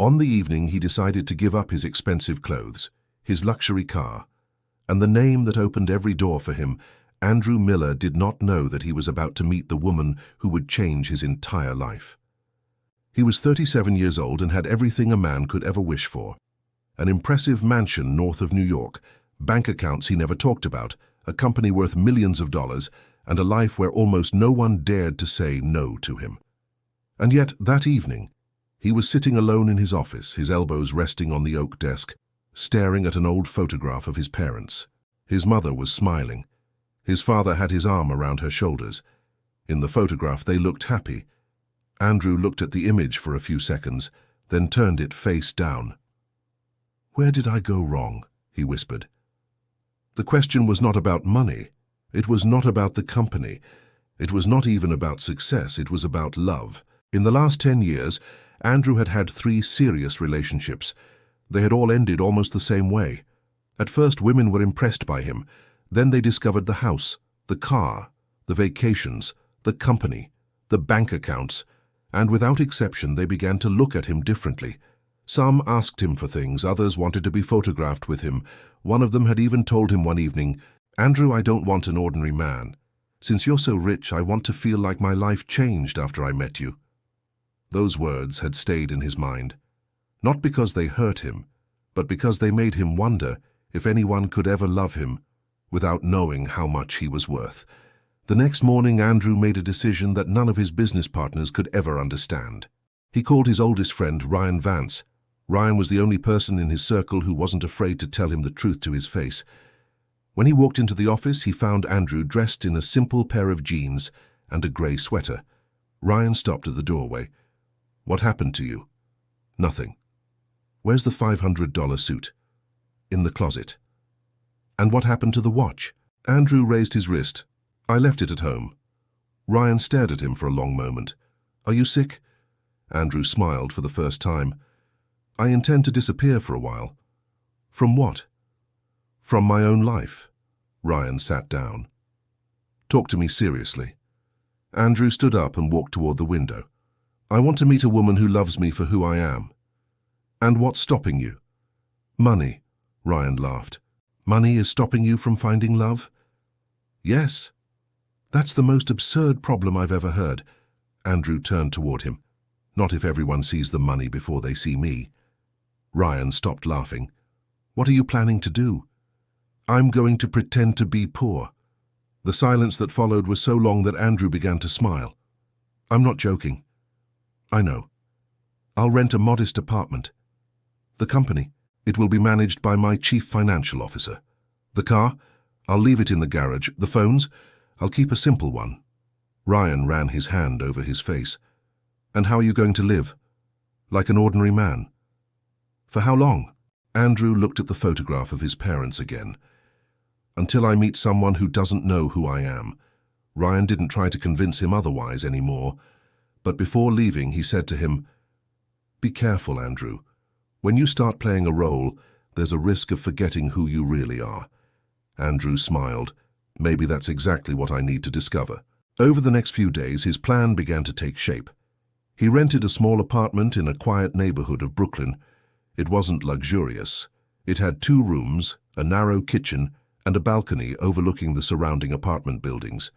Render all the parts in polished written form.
On the evening, he decided to give up his expensive clothes, his luxury car, and the name that opened every door for him. Andrew Miller did not know that he was about to meet the woman who would change his entire life. He was 37 years old and had everything a man could ever wish for. An impressive mansion north of New York, bank accounts he never talked about, a company worth millions of dollars, and a life where almost no one dared to say no to him. And yet, that evening, he was sitting alone in his office, his elbows resting on the oak desk, staring at an old photograph of his parents. His mother was smiling. His father had his arm around her shoulders. In the photograph, they looked happy. Andrew looked at the image for a few seconds, then turned it face down. "Where did I go wrong?" he whispered. The question was not about money. It was not about the company. It was not even about success. It was about love. In the last 10 years, Andrew had had 3 serious relationships. They had all ended almost the same way. At first, women were impressed by him. Then they discovered the house, the car, the vacations, the company, the bank accounts, and without exception, they began to look at him differently. Some asked him for things, others wanted to be photographed with him. One of them had even told him one evening, "Andrew, I don't want an ordinary man. Since you're so rich, I want to feel like my life changed after I met you." Those words had stayed in his mind, not because they hurt him, but because they made him wonder if anyone could ever love him without knowing how much he was worth. The next morning, Andrew made a decision that none of his business partners could ever understand. He called his oldest friend, Ryan Vance. Ryan was the only person in his circle who wasn't afraid to tell him the truth to his face. When he walked into the office, he found Andrew dressed in a simple pair of jeans and a grey sweater. Ryan stopped at the doorway. "What happened to you?" "Nothing." "Where's the $500 suit?" "In the closet." "And what happened to the watch?" Andrew raised his wrist. "I left it at home." Ryan stared at him for a long moment. "Are you sick?" Andrew smiled for the first time. "I intend to disappear for a while." "From what?" "From my own life." Ryan sat down. "Talk to me seriously." Andrew stood up and walked toward the window. "I want to meet a woman who loves me for who I am." "And what's stopping you?" "Money," Ryan laughed. "Money is stopping you from finding love?" "Yes." "That's the most absurd problem I've ever heard." Andrew turned toward him. "Not if everyone sees the money before they see me." Ryan stopped laughing. "What are you planning to do?" "I'm going to pretend to be poor." The silence that followed was so long that Andrew began to smile. "I'm not joking." "I know. I'll rent a modest apartment." "The company? It will be managed by my chief financial officer." "The car? I'll leave it in the garage. The phones? I'll keep a simple one." Ryan ran his hand over his face. "And how are you going to live?" "Like an ordinary man." "For how long?" Andrew looked at the photograph of his parents again. "Until I meet someone who doesn't know who I am." Ryan didn't try to convince him otherwise anymore. But before leaving, he said to him, "Be careful, Andrew. When you start playing a role, there's a risk of forgetting who you really are." Andrew smiled. "Maybe that's exactly what I need to discover." Over the next few days, his plan began to take shape. He rented a small apartment in a quiet neighborhood of Brooklyn. It wasn't luxurious. It had 2 rooms, a narrow kitchen, and a balcony overlooking the surrounding apartment buildings.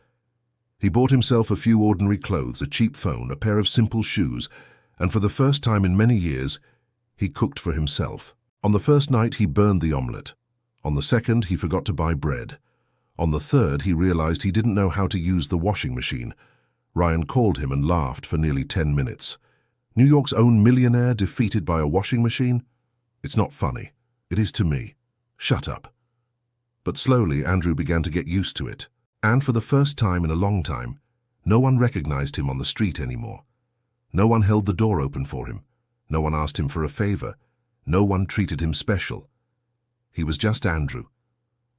He bought himself a few ordinary clothes, a cheap phone, a pair of simple shoes, and for the first time in many years, he cooked for himself. On the first night, he burned the omelette. On the second, he forgot to buy bread. On the third, he realized he didn't know how to use the washing machine. Ryan called him and laughed for nearly 10 minutes. New York's own millionaire defeated by a washing machine? It's not funny. It is to me. Shut up. But slowly, Andrew began to get used to it. And for the first time in a long time, no one recognized him on the street anymore. No one held the door open for him. No one asked him for a favor. No one treated him special. He was just Andrew,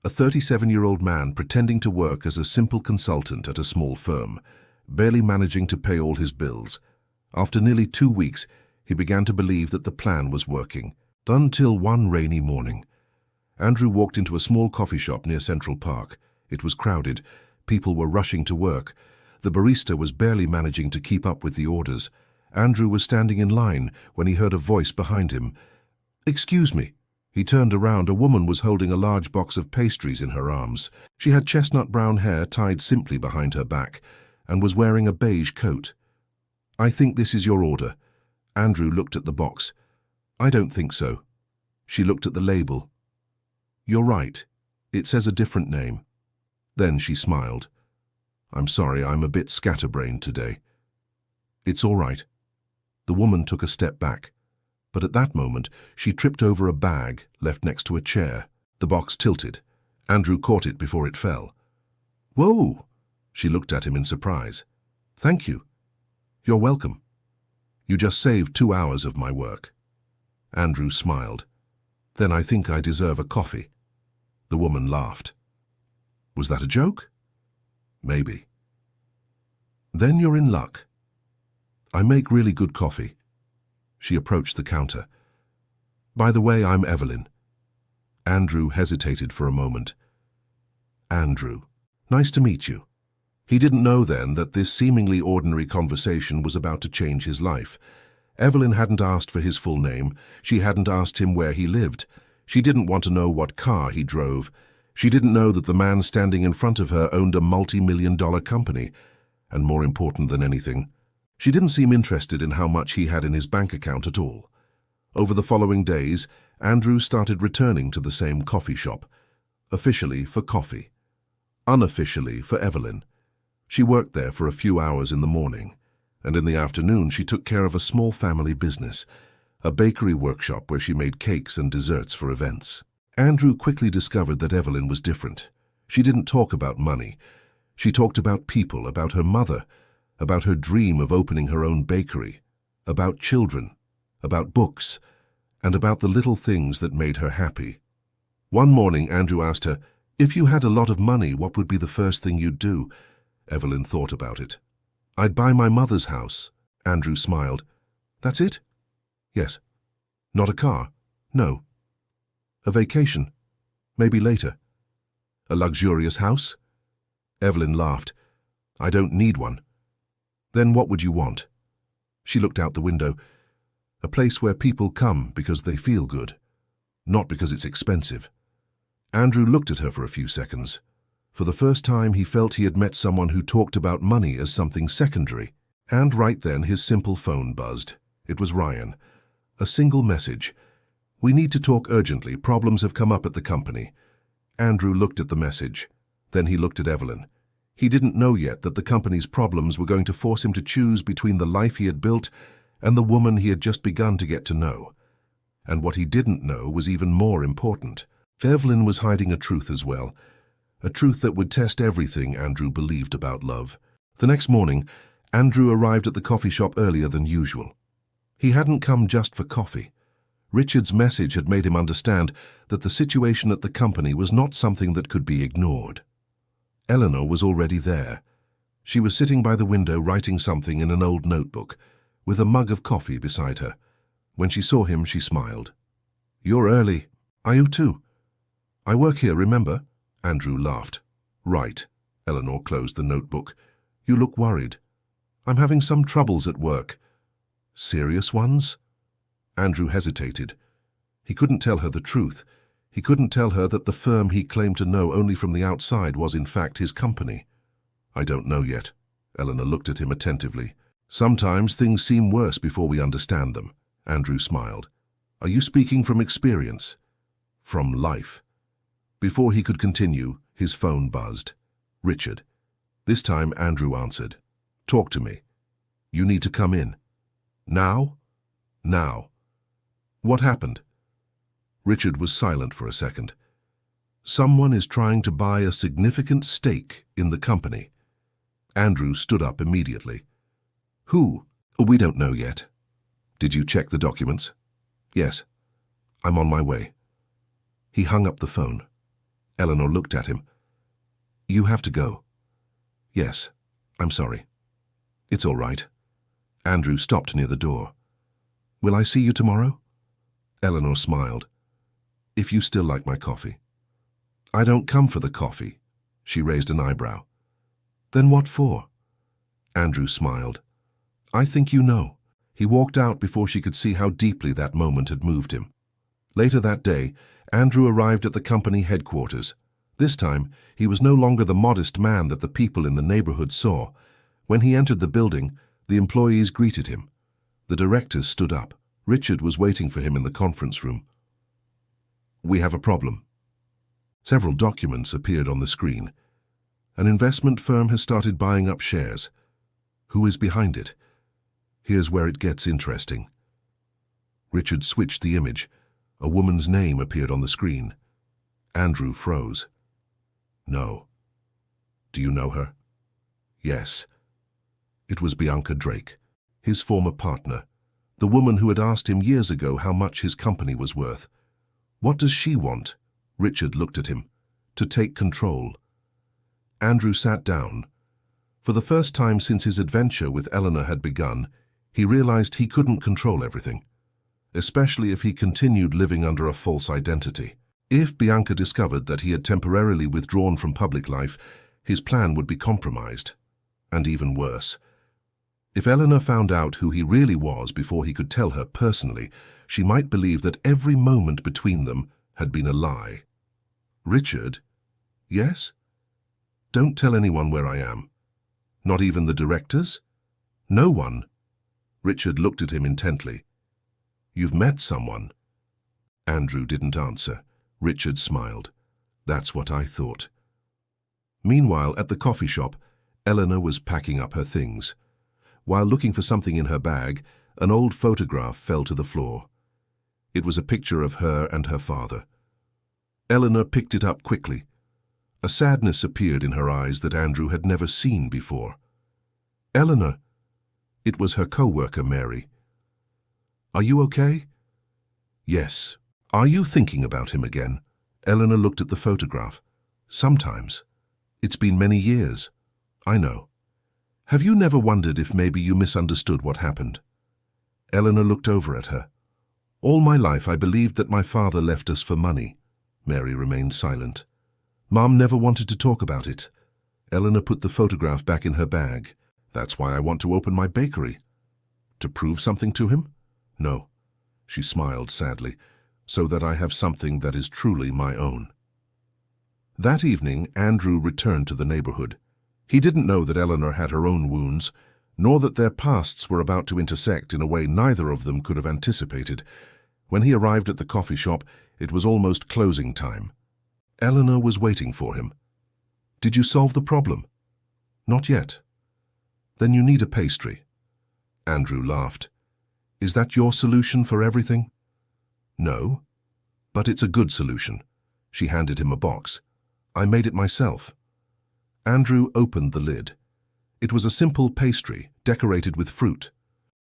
a 37-year-old man pretending to work as a simple consultant at a small firm, barely managing to pay all his bills. After nearly 2 weeks, he began to believe that the plan was working. Until one rainy morning, Andrew walked into a small coffee shop near Central Park. It was crowded. People were rushing to work. The barista was barely managing to keep up with the orders. Andrew was standing in line when he heard a voice behind him. "Excuse me." He turned around. A woman was holding a large box of pastries in her arms. She had chestnut brown hair tied simply behind her back and was wearing a beige coat. "I think this is your order." Andrew looked at the box. "I don't think so." She looked at the label. "You're right. It says a different name." Then she smiled. "I'm sorry, I'm a bit scatterbrained today." "It's all right." The woman took a step back, but at that moment she tripped over a bag left next to a chair. The box tilted. Andrew caught it before it fell. "Whoa!" She looked at him in surprise. "Thank you." "You're welcome. You just saved 2 hours of my work." Andrew smiled. "Then I think I deserve a coffee." The woman laughed. "Was that a joke?" "Maybe." "Then you're in luck. I make really good coffee." She approached the counter. "By the way, I'm Evelyn." Andrew hesitated for a moment. "Andrew, nice to meet you." He didn't know then that this seemingly ordinary conversation was about to change his life. Evelyn hadn't asked for his full name. She hadn't asked him where he lived. She didn't want to know what car he drove. She didn't know that the man standing in front of her owned a multi-million-dollar company. And more important than anything, she didn't seem interested in how much he had in his bank account at all. Over the following days, Andrew started returning to the same coffee shop, officially for coffee, unofficially for Evelyn. She worked there for a few hours in the morning, and in the afternoon she took care of a small family business, a bakery workshop where she made cakes and desserts for events. Andrew quickly discovered that Evelyn was different. She didn't talk about money. She talked about people, about her mother, about her dream of opening her own bakery, about children, about books, and about the little things that made her happy. One morning, Andrew asked her, "If you had a lot of money, what would be the first thing you'd do?" Evelyn thought about it. "I'd buy my mother's house." Andrew smiled. "That's it?" "Yes." "Not a car?" "No." "A vacation?" "Maybe later." "A luxurious house?" Evelyn laughed. "I don't need one." "Then what would you want?" She looked out the window. "A place where people come because they feel good, not because it's expensive." Andrew looked at her for a few seconds. For the first time, he felt he had met someone who talked about money as something secondary. And right then, his simple phone buzzed. It was Ryan. A single message. "We need to talk urgently. Problems have come up at the company." Andrew looked at the message. Then he looked at Evelyn. He didn't know yet that the company's problems were going to force him to choose between the life he had built and the woman he had just begun to get to know. And what he didn't know was even more important. Evelyn was hiding a truth as well. A truth that would test everything Andrew believed about love. The next morning, Andrew arrived at the coffee shop earlier than usual. He hadn't come just for coffee. Richard's message had made him understand that the situation at the company was not something that could be ignored. Elena was already there. She was sitting by the window writing something in an old notebook, with a mug of coffee beside her. When she saw him, she smiled. "You're early." "Are you too?" "I work here, remember?" Andrew laughed. "Right." Eleanor closed the notebook. "You look worried." "I'm having some troubles at work." "Serious ones?" Andrew hesitated. He couldn't tell her the truth. He couldn't tell her that the firm he claimed to know only from the outside was in fact his company. "I don't know yet." Eleanor looked at him attentively. "Sometimes things seem worse before we understand them." Andrew smiled. "Are you speaking from experience?" "From life." Before he could continue, his phone buzzed. "Richard." This time Andrew answered. "Talk to me. You need to come in." "Now?" "Now." "What happened?" Richard was silent for a second. "Someone is trying to buy a significant stake in the company." Andrew stood up immediately. "Who?" "We don't know yet." "Did you check the documents?" "Yes." "I'm on my way." He hung up the phone. Eleanor looked at him. "You have to go." "Yes, I'm sorry." "It's all right." Andrew stopped near the door. "Will I see you tomorrow?" Eleanor smiled. "If you still like my coffee." "I don't come for the coffee." She raised an eyebrow. "Then what for?" Andrew smiled. "I think you know." He walked out before she could see how deeply that moment had moved him. Later that day, Andrew arrived at the company headquarters. This time, he was no longer the modest man that the people in the neighborhood saw. When he entered the building, the employees greeted him. The director stood up. Richard was waiting for him in the conference room. "We have a problem." Several documents appeared on the screen. An investment firm has started buying up shares. Who is behind it? Here's where it gets interesting. Richard switched the image. A woman's name appeared on the screen. Andrew froze. "No." "Do you know her?" "Yes." It was Bianca Drake, his former partner, the woman who had asked him years ago how much his company was worth. "What does she want?" Richard looked at him. "To take control." Andrew sat down. For the first time since his adventure with Elena had begun, he realized he couldn't control everything, especially if he continued living under a false identity. If Bianca discovered that he had temporarily withdrawn from public life, his plan would be compromised. And even worse, if Elena found out who he really was before he could tell her personally, she might believe that every moment between them had been a lie. "Richard?" "Yes?" "Don't tell anyone where I am." "Not even the directors?" "No one." Richard looked at him intently. "You've met someone?" Andrew didn't answer. Richard smiled. "That's what I thought." Meanwhile, at the coffee shop, Elena was packing up her things. While looking for something in her bag, an old photograph fell to the floor. It was a picture of her and her father. Elena picked it up quickly. A sadness appeared in her eyes that Andrew had never seen before. "Elena!" It was her co-worker, Mary. "Are you okay?" "Yes." "Are you thinking about him again?" Elena looked at the photograph. "Sometimes. It's been many years." "I know. Have you never wondered if maybe you misunderstood what happened?" Elena looked over at her. "All my life I believed that my father left us for money." Mary remained silent. "Mom never wanted to talk about it." Elena put the photograph back in her bag. "That's why I want to open my bakery." "To prove something to him?" "No." She smiled sadly. "So that I have something that is truly my own." That evening, Andrew returned to the neighborhood. He didn't know that Eleanor had her own wounds, nor that their pasts were about to intersect in a way neither of them could have anticipated. When he arrived at the coffee shop, it was almost closing time. Eleanor was waiting for him. "Did you solve the problem?" "Not yet." "Then you need a pastry." Andrew laughed. "Is that your solution for everything?" "No, but it's a good solution." She handed him a box. "I made it myself." Andrew opened the lid. It was a simple pastry, decorated with fruit.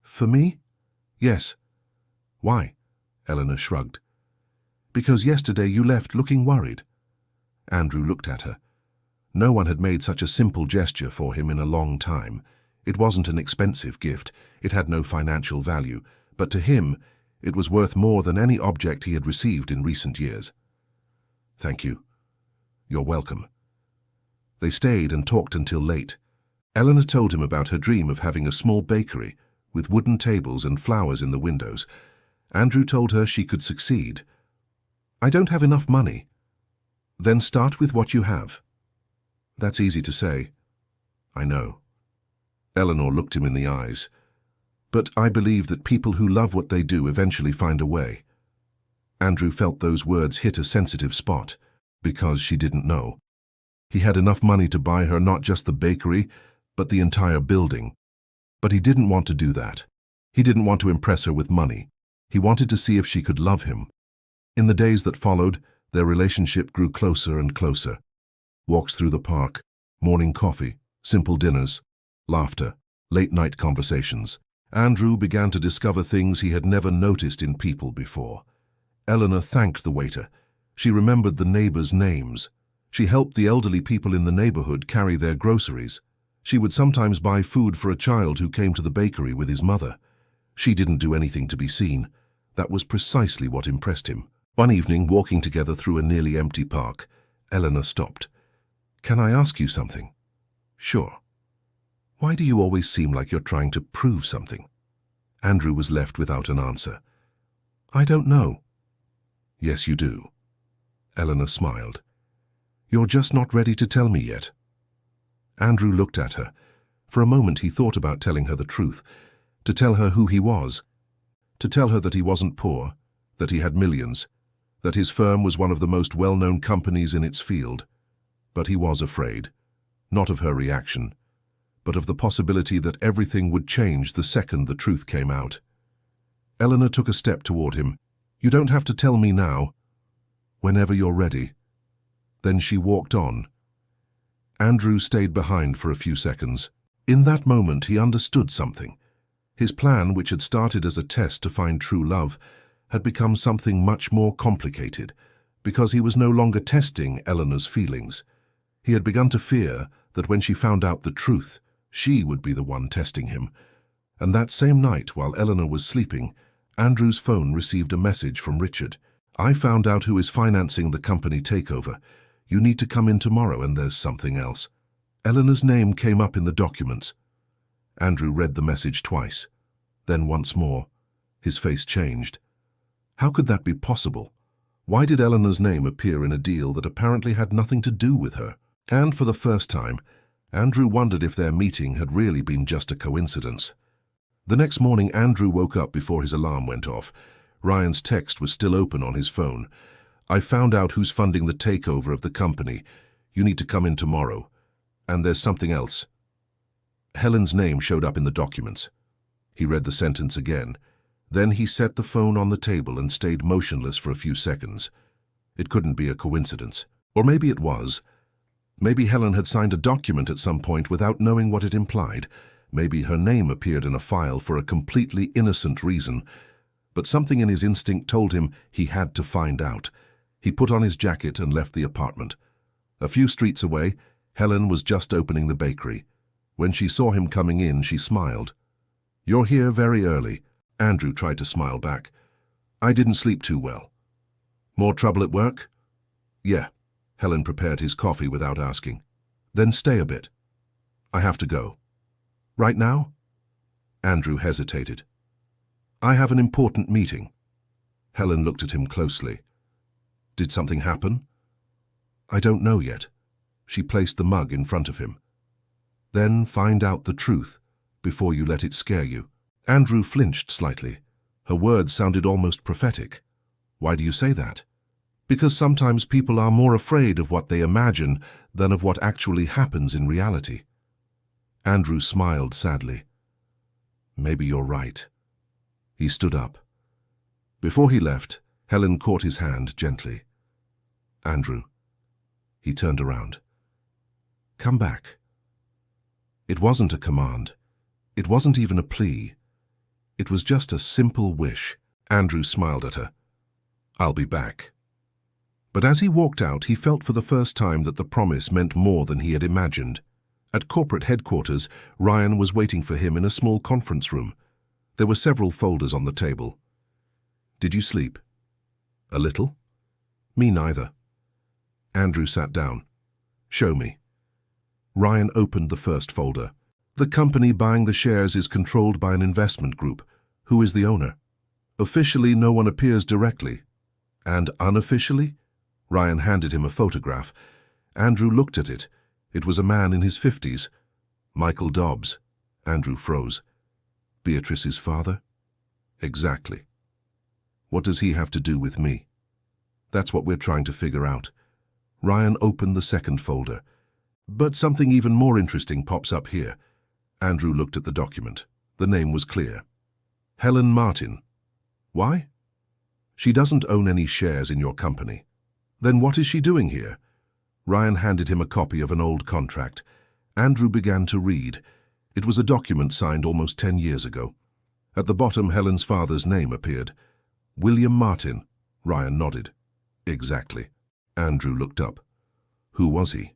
"For me?" "Yes." "Why?" Eleanor shrugged. "Because yesterday you left looking worried." Andrew looked at her. No one had made such a simple gesture for him in a long time. It wasn't an expensive gift. It had no financial value. But to him, it was worth more than any object he had received in recent years. "Thank you." "You're welcome." They stayed and talked until late. Eleanor told him about her dream of having a small bakery with wooden tables and flowers in the windows. Andrew told her she could succeed. "I don't have enough money." "Then start with what you have." "That's easy to say." "I know." Eleanor looked him in the eyes. "But I believe that people who love what they do eventually find a way." Andrew felt those words hit a sensitive spot, because she didn't know. He had enough money to buy her not just the bakery, but the entire building. But he didn't want to do that. He didn't want to impress her with money. He wanted to see if she could love him. In the days that followed, their relationship grew closer and closer. Walks through the park, morning coffee, simple dinners, laughter, late-night conversations. Andrew began to discover things he had never noticed in people before. Eleanor thanked the waiter. She remembered the neighbors' names. She helped the elderly people in the neighborhood carry their groceries. She would sometimes buy food for a child who came to the bakery with his mother. She didn't do anything to be seen. That was precisely what impressed him. One evening, walking together through a nearly empty park, Eleanor stopped. "Can I ask you something?" "Sure." "Why do you always seem like you're trying to prove something?" Andrew was left without an answer. I don't know. Yes, you do. Elena smiled. You're just not ready to tell me yet. Andrew looked at her. For a moment he thought about telling her the truth, to tell her who he was, to tell her that he wasn't poor, that he had millions, that his firm was one of the most well-known companies in its field. But he was afraid, not of her reaction, but of the possibility that everything would change the second the truth came out. Elena took a step toward him. You don't have to tell me now. Whenever you're ready. Then she walked on. Andrew stayed behind for a few seconds. In that moment he understood something. His plan, which had started as a test to find true love, had become something much more complicated, because he was no longer testing Elena's feelings. He had begun to fear that when she found out the truth, she would be the one testing him. And that same night, while Elena was sleeping, Andrew's phone received a message from Richard. I found out who is financing the company takeover. You need to come in tomorrow, and there's something else. Elena's name came up in the documents. Andrew read the message twice. Then once more. His face changed. How could that be possible? Why did Elena's name appear in a deal that apparently had nothing to do with her? And for the first time, Andrew wondered if their meeting had really been just a coincidence. The next morning, Andrew woke up before his alarm went off. Ryan's text was still open on his phone. I found out who's funding the takeover of the company. You need to come in tomorrow. And there's something else. Helen's name showed up in the documents. He read the sentence again. Then he set the phone on the table and stayed motionless for a few seconds. It couldn't be a coincidence. Or maybe it was. Maybe Helen had signed a document at some point without knowing what it implied. Maybe her name appeared in a file for a completely innocent reason. But something in his instinct told him he had to find out. He put on his jacket and left the apartment. A few streets away, Helen was just opening the bakery. When she saw him coming in, she smiled. You're here very early. Andrew tried to smile back. I didn't sleep too well. More trouble at work? Yeah. Helen prepared his coffee without asking. Then stay a bit. I have to go. Right now? Andrew hesitated. I have an important meeting. Helen looked at him closely. Did something happen? I don't know yet. She placed the mug in front of him. Then find out the truth before you let it scare you. Andrew flinched slightly. Her words sounded almost prophetic. Why do you say that? Because sometimes people are more afraid of what they imagine than of what actually happens in reality. Andrew smiled sadly. Maybe you're right. He stood up. Before he left, Helen caught his hand gently. Andrew. He turned around. Come back. It wasn't a command. It wasn't even a plea. It was just a simple wish. Andrew smiled at her. I'll be back. But as he walked out, he felt for the first time that the promise meant more than he had imagined. At corporate headquarters, Ryan was waiting for him in a small conference room. There were several folders on the table. Did you sleep? A little? Me neither. Andrew sat down. Show me. Ryan opened the first folder. The company buying the shares is controlled by an investment group. Who is the owner? Officially, no one appears directly. And unofficially? Ryan handed him a photograph. Andrew looked at it. It was a man in his 50s. Michael Dobbs. Andrew froze. Beatrice's father? Exactly. What does he have to do with me? That's what we're trying to figure out. Ryan opened the second folder. But something even more interesting pops up here. Andrew looked at the document. The name was clear. Helen Martin. Why? She doesn't own any shares in your company. Then what is she doing here? Ryan handed him a copy of an old contract. Andrew began to read. It was a document signed almost 10 years ago. At the bottom, Helen's father's name appeared. William Martin. Ryan nodded. Exactly. Andrew looked up. Who was he?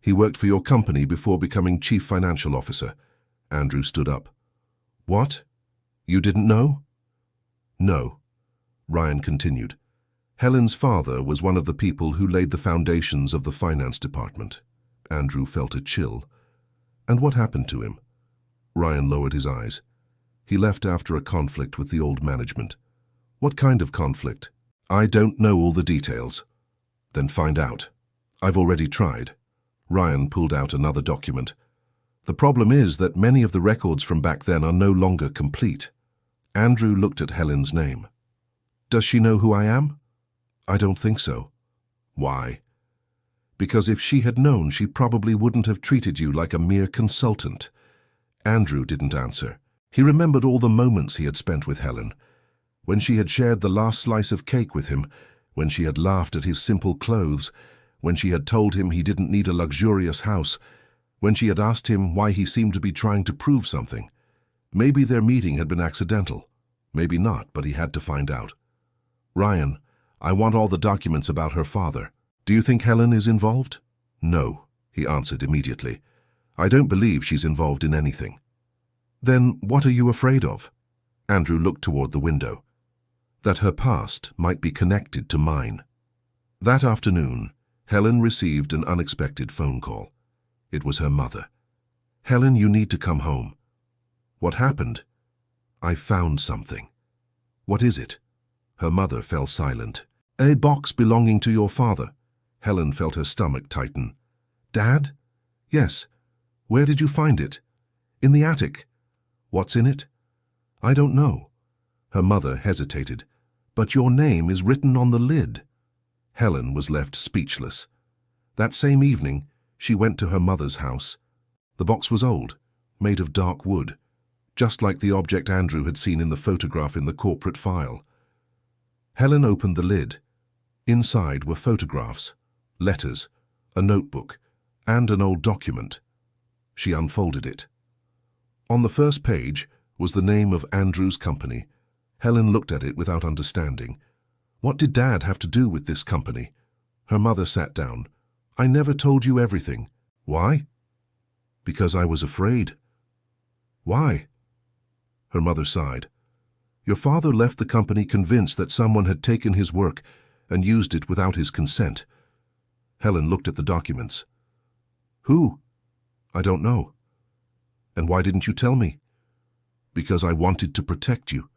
He worked for your company before becoming chief financial officer. Andrew stood up. What? You didn't know? No. Ryan continued. Helen's father was one of the people who laid the foundations of the finance department. Andrew felt a chill. And what happened to him? Ryan lowered his eyes. He left after a conflict with the old management. What kind of conflict? I don't know all the details. Then find out. I've already tried. Ryan pulled out another document. The problem is that many of the records from back then are no longer complete. Andrew looked at Helen's name. Does she know who I am? I don't think so. Why? Because if she had known, she probably wouldn't have treated you like a mere consultant. Andrew didn't answer. He remembered all the moments he had spent with Helen. When she had shared the last slice of cake with him, when she had laughed at his simple clothes, when she had told him he didn't need a luxurious house, when she had asked him why he seemed to be trying to prove something. Maybe their meeting had been accidental. Maybe not, but he had to find out. Ryan, I want all the documents about her father. Do you think Helen is involved? No, he answered immediately. I don't believe she's involved in anything. Then what are you afraid of? Andrew looked toward the window. That her past might be connected to mine. That afternoon, Helen received an unexpected phone call. It was her mother. Helen, you need to come home. What happened? I found something. What is it? Her mother fell silent. A box belonging to your father. Helen felt her stomach tighten. Dad? Yes. Where did you find it? In the attic. What's in it? I don't know. Her mother hesitated. But your name is written on the lid. Helen was left speechless. That same evening, she went to her mother's house. The box was old, made of dark wood, just like the object Andrew had seen in the photograph in the corporate file. Helen opened the lid. Inside were photographs, letters, a notebook, and an old document. She unfolded it. On the first page was the name of Andrew's company. Helen looked at it without understanding. What did Dad have to do with this company? Her mother sat down. I never told you everything. Why? Because I was afraid. Why? Her mother sighed. Your father left the company convinced that someone had taken his work and used it without his consent. Helen looked at the documents. Who? I don't know. And why didn't you tell me? Because I wanted to protect you.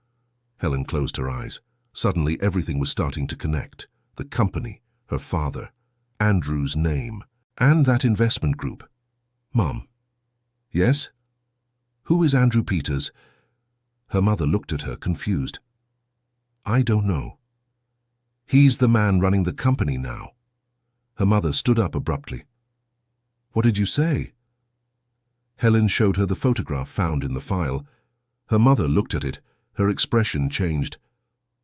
Helen closed her eyes. Suddenly everything was starting to connect. The company, her father, Andrew's name, and that investment group. Mom. Yes? Who is Andrew Peters? Her mother looked at her, confused. I don't know. He's the man running the company now. Her mother stood up abruptly. What did you say? Helen showed her the photograph found in the file. Her mother looked at it. Her expression changed.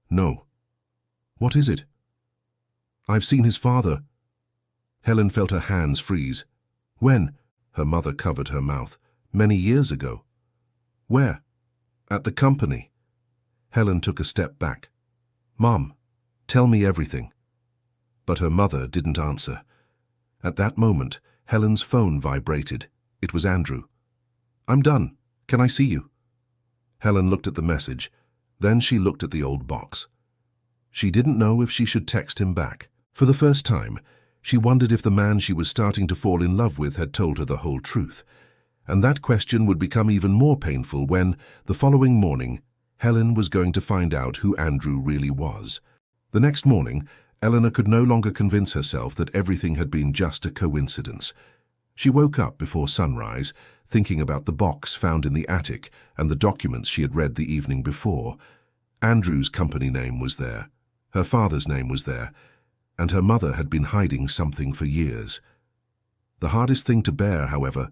No. What is it? I've seen his father. Helen felt her hands freeze. When? Her mother covered her mouth. Many years ago. Where? At the company. Helen took a step back. Mom, tell me everything. But her mother didn't answer. At that moment, Helen's phone vibrated. It was Andrew. I'm done. Can I see you? Helen looked at the message. Then she looked at the old box. She didn't know if she should text him back. For the first time, she wondered if the man she was starting to fall in love with had told her the whole truth. And that question would become even more painful when, the following morning, Helen was going to find out who Andrew really was. The next morning, Elena could no longer convince herself that everything had been just a coincidence. She woke up before sunrise, thinking about the box found in the attic and the documents she had read the evening before. Andrew's company name was there. Her father's name was there. And her mother had been hiding something for years. The hardest thing to bear, however,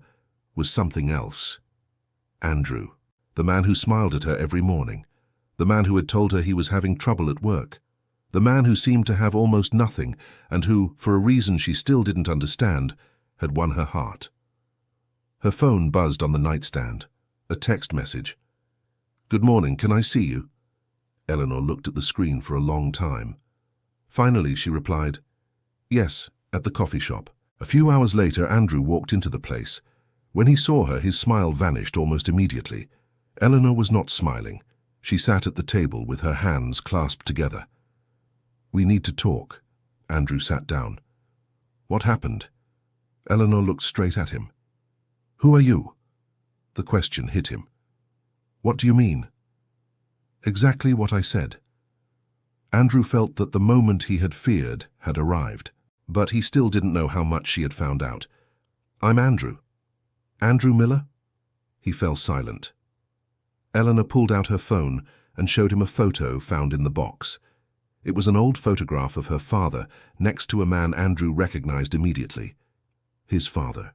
was something else. Andrew, the man who smiled at her every morning, the man who had told her he was having trouble at work, the man who seemed to have almost nothing and who, for a reason she still didn't understand, had won her heart. Her phone buzzed on the nightstand. A text message. Good morning, can I see you? Eleanor looked at the screen for a long time. Finally, she replied, Yes, at the coffee shop. A few hours later, Andrew walked into the place. When he saw her, his smile vanished almost immediately. Eleanor was not smiling. She sat at the table with her hands clasped together. We need to talk. Andrew sat down. What happened? Eleanor looked straight at him. Who are you? The question hit him. What do you mean? Exactly what I said. Andrew felt that the moment he had feared had arrived, but he still didn't know how much she had found out. I'm Andrew. Andrew Miller? He fell silent. Elena pulled out her phone and showed him a photo found in the box. It was an old photograph of her father next to a man Andrew recognized immediately. His father.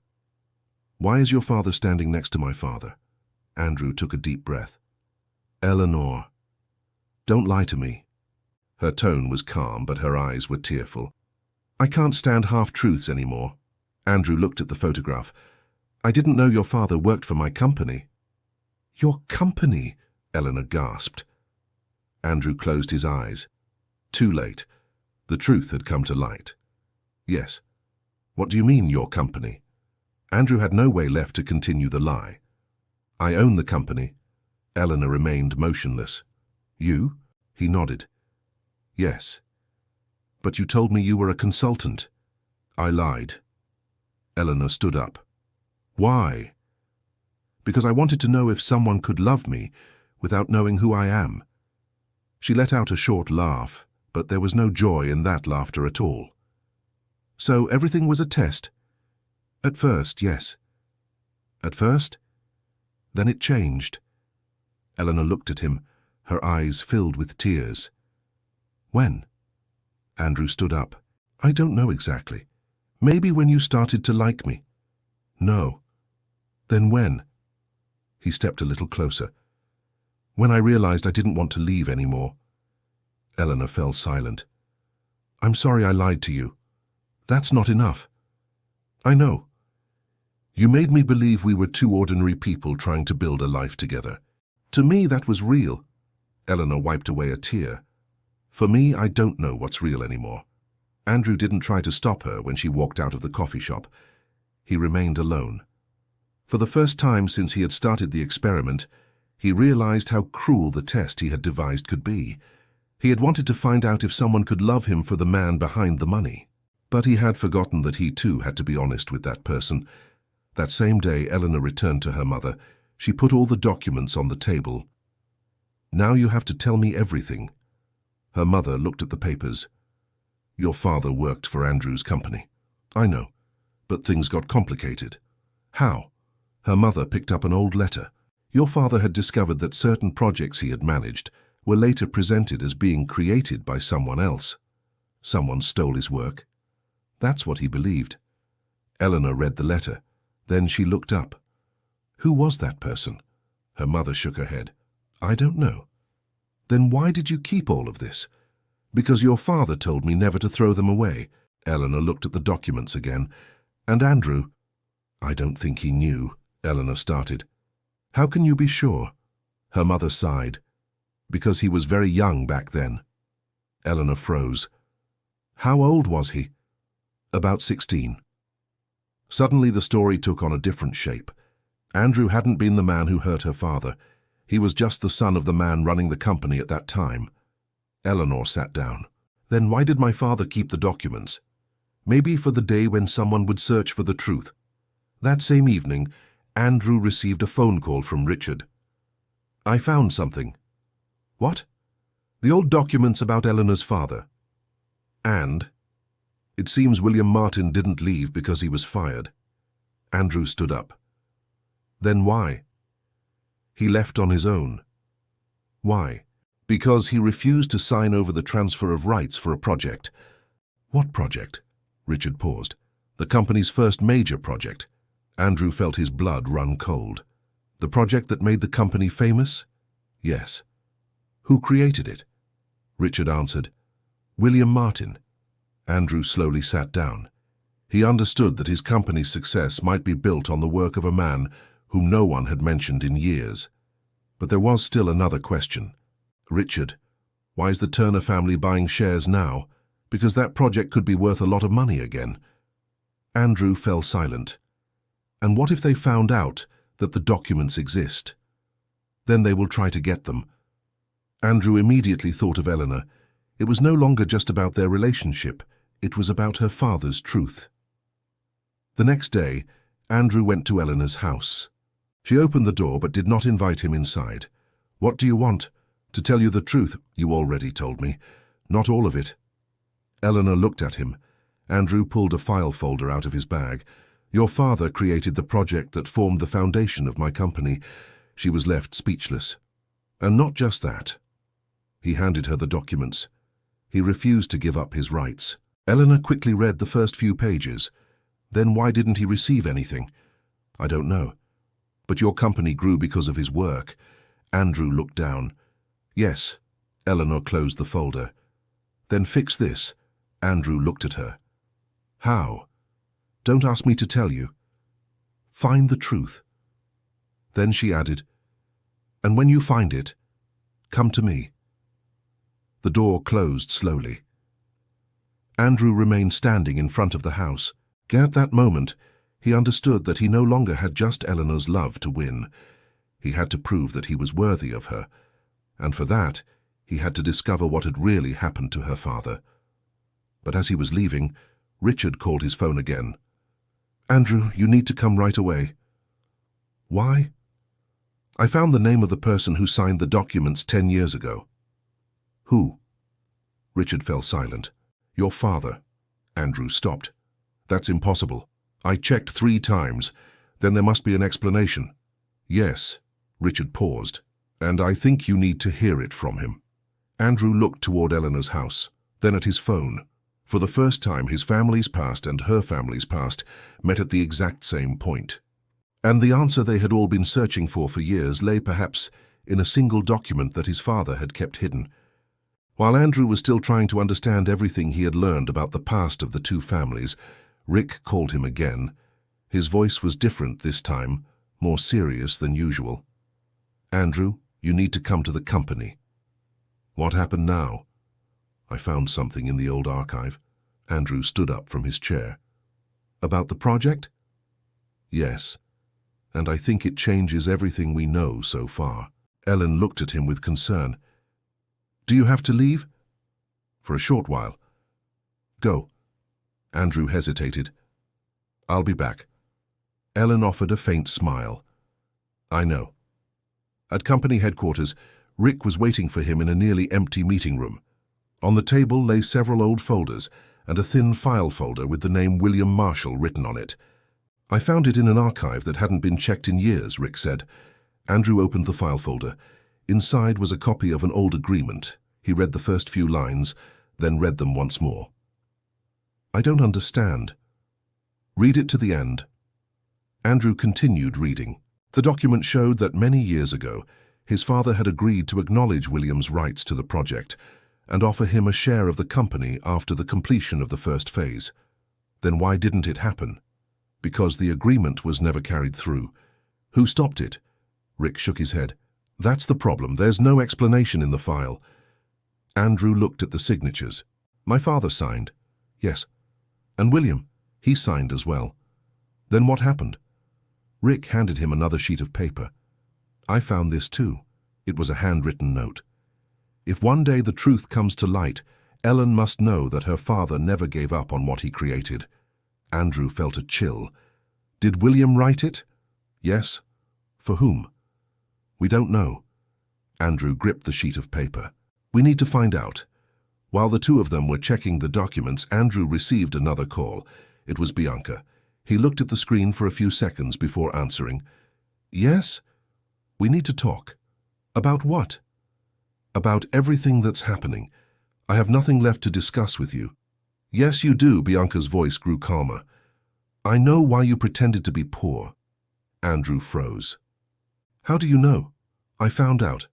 Why is your father standing next to my father? Andrew took a deep breath. Eleanor. Don't lie to me. Her tone was calm, but her eyes were tearful. I can't stand half-truths anymore. Andrew looked at the photograph. I didn't know your father worked for my company. Your company? Eleanor gasped. Andrew closed his eyes. Too late. The truth had come to light. Yes. What do you mean, your company? Andrew had no way left to continue the lie. I own the company. Eleanor remained motionless. You? He nodded. Yes. But you told me you were a consultant. I lied. Eleanor stood up. Why? Because I wanted to know if someone could love me without knowing who I am. She let out a short laugh, but there was no joy in that laughter at all. So everything was a test? At first, yes. At first? Then it changed. Eleanor looked at him, her eyes filled with tears. When? Andrew stood up. I don't know exactly. Maybe when you started to like me. No. Then when? He stepped a little closer. When I realized I didn't want to leave anymore. Eleanor fell silent. I'm sorry I lied to you. That's not enough. I know. You made me believe we were two ordinary people trying to build a life together. To me, that was real. Eleanor wiped away a tear. For me, I don't know what's real anymore. Andrew didn't try to stop her when she walked out of the coffee shop. He remained alone. For the first time since he had started the experiment, he realized how cruel the test he had devised could be. He had wanted to find out if someone could love him for the man behind the money. But he had forgotten that he too had to be honest with that person. That same day, Eleanor returned to her mother. She put all the documents on the table. Now you have to tell me everything. Her mother looked at the papers. Your father worked for Andrew's company. I know, but things got complicated. How? Her mother picked up an old letter. Your father had discovered that certain projects he had managed were later presented as being created by someone else. Someone stole his work. That's what he believed. Eleanor read the letter. Then she looked up. Who was that person? Her mother shook her head. I don't know. Then why did you keep all of this? Because your father told me never to throw them away. Eleanor looked at the documents again. And Andrew? I don't think he knew, Eleanor started. How can you be sure? Her mother sighed. Because he was very young back then. Eleanor froze. How old was he? About 16. Suddenly the story took on a different shape. Andrew hadn't been the man who hurt her father. He was just the son of the man running the company at that time. Eleanor sat down. Then why did my father keep the documents? Maybe for the day when someone would search for the truth. That same evening, Andrew received a phone call from Richard. I found something. What? The old documents about Eleanor's father. And it seems William Martin didn't leave because he was fired. Andrew stood up. Then why? He left on his own. Why? Because he refused to sign over the transfer of rights for a project. What project? Richard paused. The company's first major project. Andrew felt his blood run cold. The project that made the company famous? Yes. Who created it? Richard answered. William Martin. Andrew slowly sat down. He understood that his company's success might be built on the work of a man whom no one had mentioned in years. But there was still another question. Richard, why is the Turner family buying shares now? Because that project could be worth a lot of money again. Andrew fell silent. And what if they found out that the documents exist? Then they will try to get them. Andrew immediately thought of Eleanor. It was no longer just about their relationship. It was about her father's truth. The next day, Andrew went to Eleanor's house. She opened the door but did not invite him inside. "What do you want?" "To tell you the truth, you already told me. Not all of it." Elena looked at him. Andrew pulled a file folder out of his bag. "Your father created the project that formed the foundation of my company." She was left speechless. "And not just that." He handed her the documents. He refused to give up his rights. Elena quickly read the first few pages. "Then why didn't he receive anything?" "I don't know. But your company grew because of his work." Andrew looked down. "Yes." Eleanor closed the folder. "Then fix this." Andrew looked at her. "How?" "Don't ask me to tell you. Find the truth." Then she added, "And when you find it, come to me." The door closed slowly. Andrew remained standing in front of the house. At that moment, he understood that he no longer had just Eleanor's love to win. He had to prove that he was worthy of her, and for that, he had to discover what had really happened to her father. But as he was leaving, Richard called his phone again. "Andrew, you need to come right away." "Why?" "I found the name of the person who signed the documents 10 years ago." "Who?" Richard fell silent. "Your father." Andrew stopped. "That's impossible. I checked 3 times. Then there must be an explanation." "Yes." Richard paused. "And I think you need to hear it from him." Andrew looked toward Eleanor's house, then at his phone. For the first time, his family's past and her family's past met at the exact same point. And the answer they had all been searching for years lay perhaps in a single document that his father had kept hidden. While Andrew was still trying to understand everything he had learned about the past of the 2 families, Rick called him again. His voice was different this time, more serious than usual. "Andrew, you need to come to the company." "What happened now?" "I found something in the old archive." Andrew stood up from his chair. "About the project?" "Yes, and I think it changes everything we know so far." Ellen looked at him with concern. "Do you have to leave?" "For a short while." "Go." Andrew hesitated. "I'll be back." Ellen offered a faint smile. "I know." At company headquarters, Rick was waiting for him in a nearly empty meeting room. On the table lay several old folders and a thin file folder with the name William Marshall written on it. "I found it in an archive that hadn't been checked in years," Rick said. Andrew opened the file folder. Inside was a copy of an old agreement. He read the first few lines, then read them once more. "I don't understand." "Read it to the end." Andrew continued reading. The document showed that many years ago, his father had agreed to acknowledge William's rights to the project and offer him a share of the company after the completion of the first phase. Then why didn't it happen? Because the agreement was never carried through. Who stopped it? Rick shook his head. "That's the problem. There's no explanation in the file." Andrew looked at the signatures. "My father signed." "Yes." "And William? He signed as well." "Then what happened?" Rick handed him another sheet of paper. "I found this too." It was a handwritten note. "If one day the truth comes to light, Ellen must know that her father never gave up on what he created." Andrew felt a chill. "Did William write it?" "Yes." "For whom?" "We don't know." Andrew gripped the sheet of paper. "We need to find out." While the 2 of them were checking the documents, Andrew received another call. It was Bianca. He looked at the screen for a few seconds before answering. "Yes?" "We need to talk." "About what?" "About everything that's happening. I have nothing left to discuss with you." "Yes, you do," Bianca's voice grew calmer. "I know why you pretended to be poor." Andrew froze. "How do you know?" "I found out."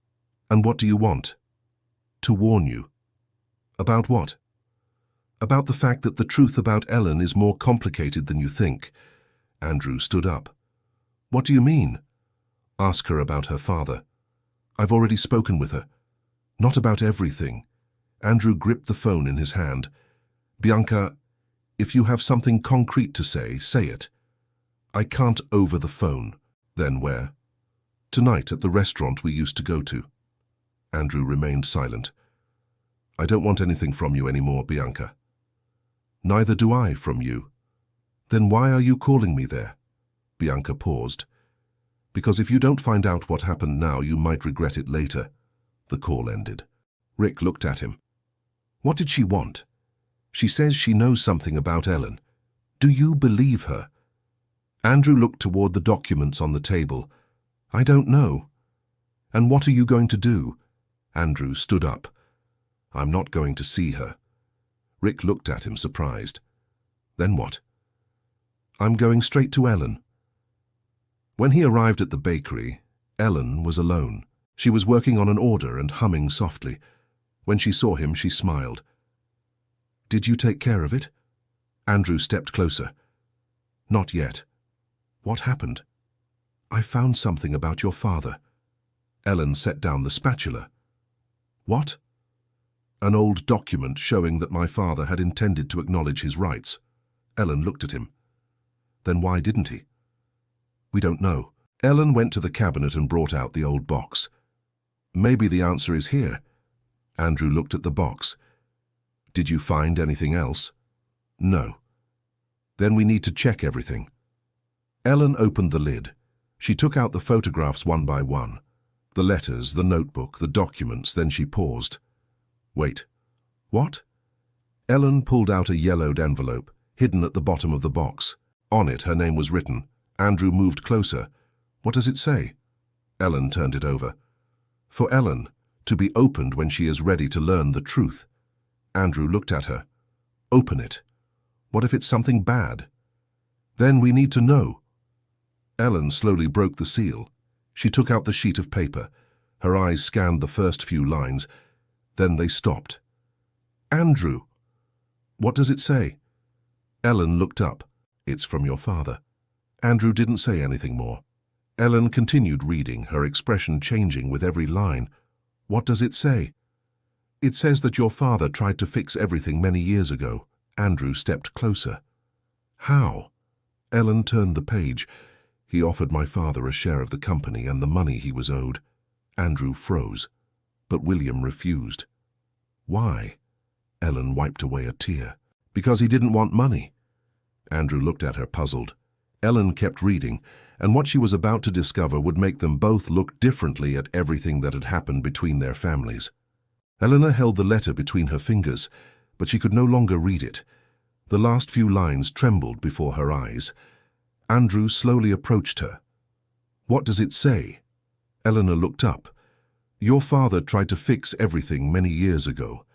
"And what do you want?" "To warn you." "About what?" "About the fact that the truth about Ellen is more complicated than you think." Andrew stood up. "What do you mean?" "Ask her about her father." "I've already spoken with her." "Not about everything." Andrew gripped the phone in his hand. "Bianca, if you have something concrete to say, say it." "I can't over the phone." "Then where?" "Tonight at the restaurant we used to go to." Andrew remained silent. "I don't want anything from you anymore, Bianca." "Neither do I from you." "Then why are you calling me there?" Bianca paused. Because if you don't find out what happened now, you might regret it later. The call ended. Rick looked at him. What did she want? She says she knows something about Ellen. Do you believe her? Andrew looked toward the documents on the table. I don't know. And what are you going to do? Andrew stood up. I'm not going to see her. Rick looked at him, surprised. Then what? I'm going straight to Ellen. When he arrived at the bakery, Ellen was alone. She was working on an order and humming softly. When she saw him, she smiled. Did you take care of it? Andrew stepped closer. Not yet. What happened? I found something about your father. Ellen set down the spatula. What? An old document showing that my father had intended to acknowledge his rights. Ellen looked at him. Then why didn't he? We don't know. Ellen went to the cabinet and brought out the old box. Maybe the answer is here. Andrew looked at the box. Did you find anything else? No. Then we need to check everything. Ellen opened the lid. She took out the photographs one by one. The letters, the notebook, the documents, then she paused. Wait. What? Ellen pulled out a yellowed envelope, hidden at the bottom of the box. On it, her name was written. Andrew moved closer. What does it say? Ellen turned it over. For Ellen, to be opened when she is ready to learn the truth. Andrew looked at her. Open it. What if it's something bad? Then we need to know. Ellen slowly broke the seal. She took out the sheet of paper. Her eyes scanned the first few lines. Then they stopped. Andrew! What does it say? Ellen looked up. It's from your father. Andrew didn't say anything more. Ellen continued reading, her expression changing with every line. What does it say? It says that your father tried to fix everything many years ago. Andrew stepped closer. How? Ellen turned the page. He offered my father a share of the company and the money he was owed. Andrew froze, but William refused. Why? Ellen wiped away a tear. Because he didn't want money. Andrew looked at her, puzzled. Ellen kept reading, and what she was about to discover would make them both look differently at everything that had happened between their families. Elena held the letter between her fingers, but she could no longer read it. The last few lines trembled before her eyes. Andrew slowly approached her. What does it say? Elena looked up. Your father tried to fix everything many years ago.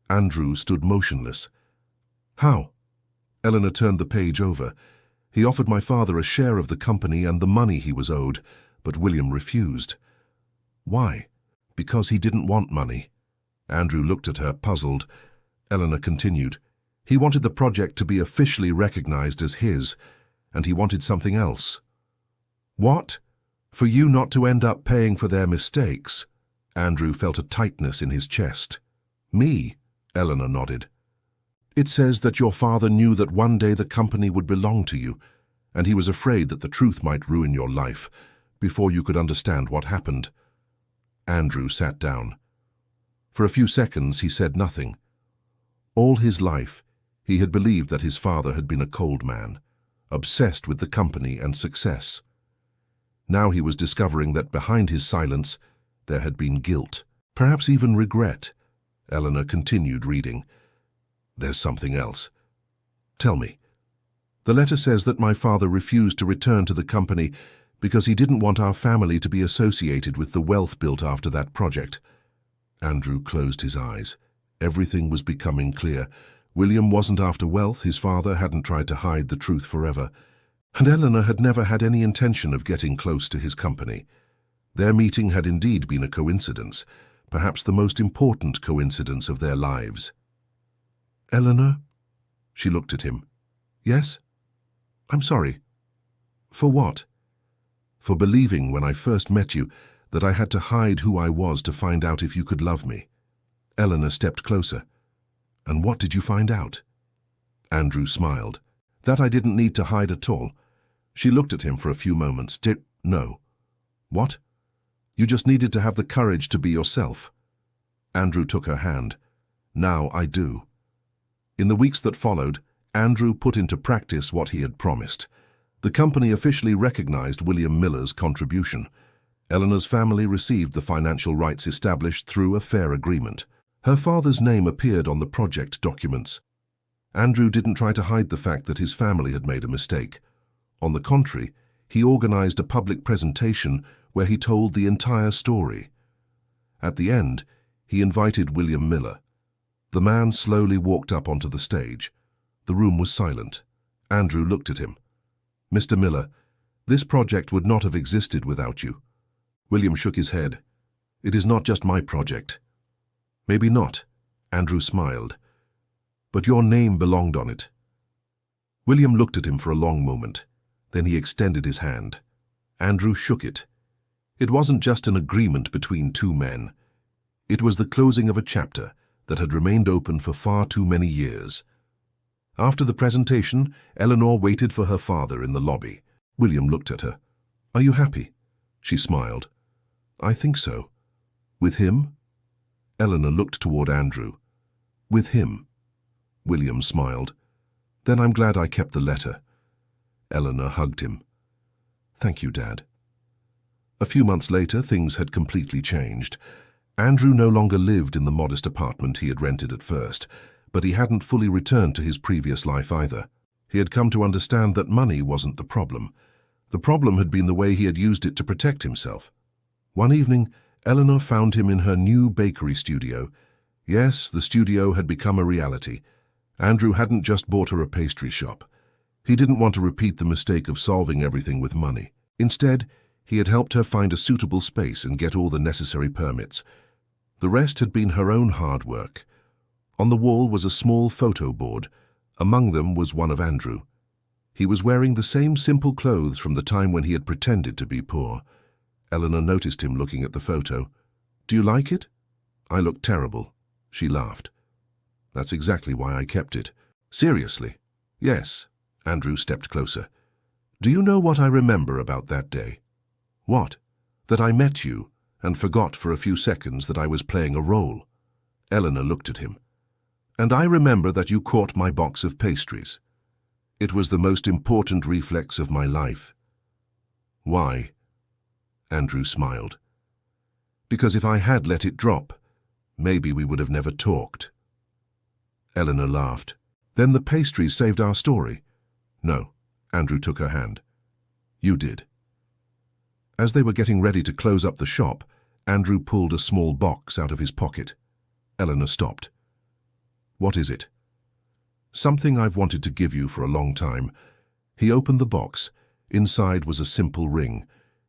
Andrew stood motionless. How? Elena turned the page over. He offered my father a share of the company and the money he was owed, but William refused. Why? Because he didn't want money. Andrew looked at her, puzzled. Elena continued. He wanted the project to be officially recognized as his, and he wanted something else. What? For you not to end up paying for their mistakes? Andrew felt a tightness in his chest. Me? Elena nodded. It says that your father knew that one day the company would belong to you, and he was afraid that the truth might ruin your life before you could understand what happened. Andrew sat down. For a few seconds he said nothing. All his life he had believed that his father had been a cold man, obsessed with the company and success. Now he was discovering that behind his silence there had been guilt, perhaps even regret. Elena continued reading. There's something else. Tell me. The letter says that my father refused to return to the company because he didn't want our family to be associated with the wealth built after that project. Andrew closed his eyes. Everything was becoming clear. William wasn't after wealth, his father hadn't tried to hide the truth forever, and Elena had never had any intention of getting close to his company. Their meeting had indeed been a coincidence, perhaps the most important coincidence of their lives. Eleanor? She looked at him. Yes? I'm sorry. For what? For believing when I first met you that I had to hide who I was to find out if you could love me. Eleanor stepped closer. And what did you find out? Andrew smiled. That I didn't need to hide at all. She looked at him for a few moments. No. What? You just needed to have the courage to be yourself. Andrew took her hand. Now I do. In the weeks that followed, Andrew put into practice what he had promised. The company officially recognized William Miller's contribution. Eleanor's family received the financial rights established through a fair agreement. Her father's name appeared on the project documents. Andrew didn't try to hide the fact that his family had made a mistake. On the contrary, he organized a public presentation where he told the entire story. At the end, he invited William Miller. The man slowly walked up onto the stage. The room was silent. Andrew looked at him. "Mr. Miller, this project would not have existed without you." William shook his head. "It is not just my project." "Maybe not," Andrew smiled. "But your name belonged on it." William looked at him for a long moment. Then he extended his hand. Andrew shook it. It wasn't just an agreement between two men. It was the closing of a chapter that had remained open for far too many years. After the presentation, Eleanor waited for her father in the lobby. William looked at her. "Are you happy?" She smiled. "I think so." "With him?" Eleanor looked toward Andrew. "With him." William smiled. "Then I'm glad I kept the letter." Eleanor hugged him. "Thank you, Dad." A few months later, things had completely changed. Andrew no longer lived in the modest apartment he had rented at first, but he hadn't fully returned to his previous life either. He had come to understand that money wasn't the problem. The problem had been the way he had used it to protect himself. One evening, Eleanor found him in her new bakery studio. Yes, the studio had become a reality. Andrew hadn't just bought her a pastry shop. He didn't want to repeat the mistake of solving everything with money. Instead, he had helped her find a suitable space and get all the necessary permits. The rest had been her own hard work. On the wall was a small photo board. Among them was one of Andrew. He was wearing the same simple clothes from the time when he had pretended to be poor. Eleanor noticed him looking at the photo. "Do you like it?" "I look terrible." She laughed. "That's exactly why I kept it." "Seriously?" "Yes." Andrew stepped closer. "Do you know what I remember about that day?" "What?" "That I met you and forgot for a few seconds that I was playing a role." Eleanor looked at him. "And I remember that you caught my box of pastries. It was the most important reflex of my life." "Why?" Andrew smiled. "Because if I had let it drop, maybe we would have never talked." Eleanor laughed. "Then the pastries saved our story?" "No." Andrew took her hand. "You did." As they were getting ready to close up the shop, Andrew pulled a small box out of his pocket. Eleanor stopped. "What is it?" "Something I've wanted to give you for a long time." He opened the box. Inside was a simple ring.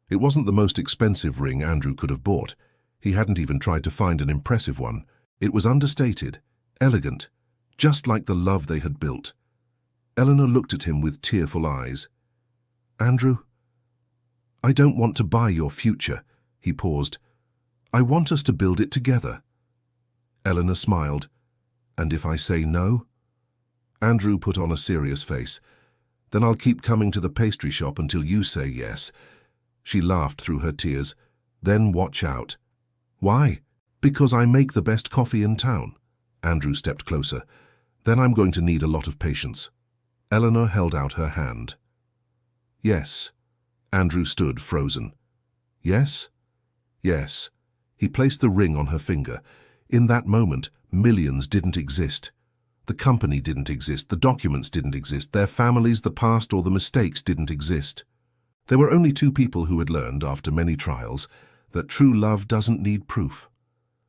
It wasn't the most expensive ring Andrew could have bought. He hadn't even tried to find an impressive one. It was understated, elegant, just like the love they had built. Eleanor looked at him with tearful eyes. "Andrew, I don't want to buy your future." He paused. "I want us to build it together." Eleanor smiled. "And if I say no?" Andrew put on a serious face. "Then I'll keep coming to the pastry shop until you say yes." She laughed through her tears. "Then watch out." "Why?" "Because I make the best coffee in town." Andrew stepped closer. "Then I'm going to need a lot of patience." Eleanor held out her hand. "Yes." Andrew stood frozen. "Yes?" "Yes." He placed the ring on her finger. In that moment, millions didn't exist. The company didn't exist, the documents didn't exist, their families, the past, or the mistakes didn't exist. There were only two people who had learned, after many trials, that true love doesn't need proof.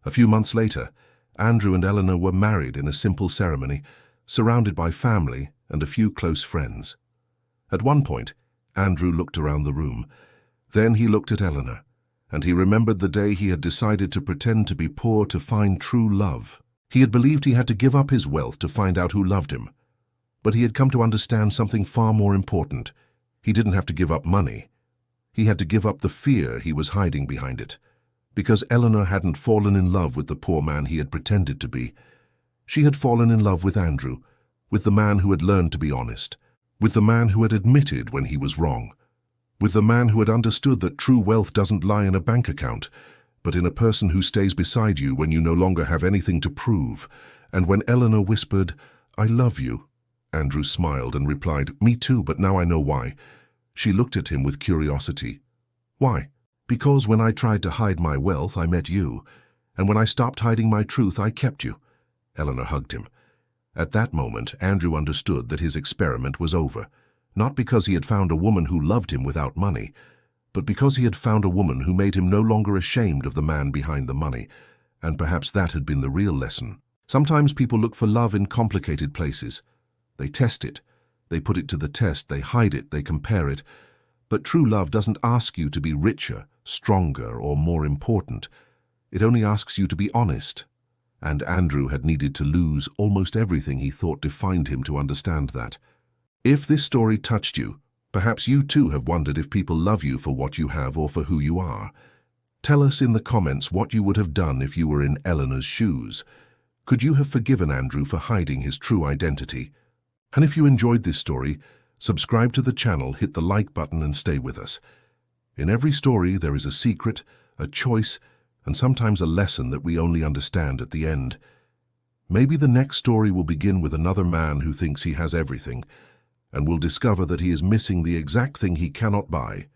A few months later, Andrew and Eleanor were married in a simple ceremony, surrounded by family and a few close friends. At one point, Andrew looked around the room. Then he looked at Eleanor, and he remembered the day he had decided to pretend to be poor to find true love. He had believed he had to give up his wealth to find out who loved him. But he had come to understand something far more important. He didn't have to give up money. He had to give up the fear he was hiding behind it. Because Eleanor hadn't fallen in love with the poor man he had pretended to be. She had fallen in love with Andrew, with the man who had learned to be honest, with the man who had admitted when he was wrong, with the man who had understood that true wealth doesn't lie in a bank account, but in a person who stays beside you when you no longer have anything to prove. And when Eleanor whispered, "I love you," Andrew smiled and replied, "Me too, but now I know why." She looked at him with curiosity. Why? Because when I tried to hide my wealth, I met you, and when I stopped hiding my truth, I kept you. Elena hugged him. At that moment, Andrew understood that his experiment was over, not because he had found a woman who loved him without money, but because he had found a woman who made him no longer ashamed of the man behind the money, and perhaps that had been the real lesson. Sometimes people look for love in complicated places. They test it, they put it to the test, they hide it, they compare it. But true love doesn't ask you to be richer, stronger, or more important. It only asks you to be honest. And Andrew had needed to lose almost everything he thought defined him to understand that. If this story touched you, perhaps you too have wondered if people love you for what you have or for who you are. Tell us in the comments what you would have done if you were in Elena's shoes. Could you have forgiven Andrew for hiding his true identity? And if you enjoyed this story, subscribe to the channel, hit the like button and stay with us. In every story there is a secret, a choice, and sometimes a lesson that we only understand at the end. Maybe the next story will begin with another man who thinks he has everything, and will discover that he is missing the exact thing he cannot buy.